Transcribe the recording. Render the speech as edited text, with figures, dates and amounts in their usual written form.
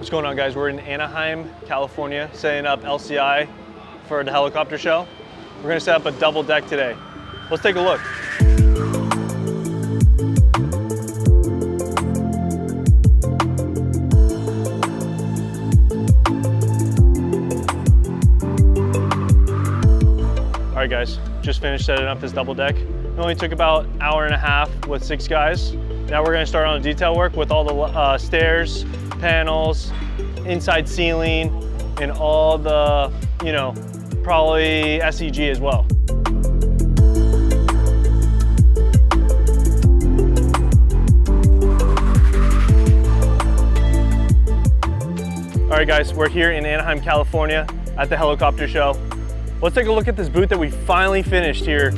What's going on, guys? We're in Anaheim, California, setting up LCI for the helicopter show. We're gonna set up a double deck today. Let's take a look. All right, guys, just finished setting up this double deck. It only took about an hour and a half with 6 guys. Now we're gonna start on the detail work with all the stairs, panels, inside ceiling, and all the, probably SEG as well. All right, guys, we're here in Anaheim, California at the helicopter show. Let's take a look at this booth that we finally finished here.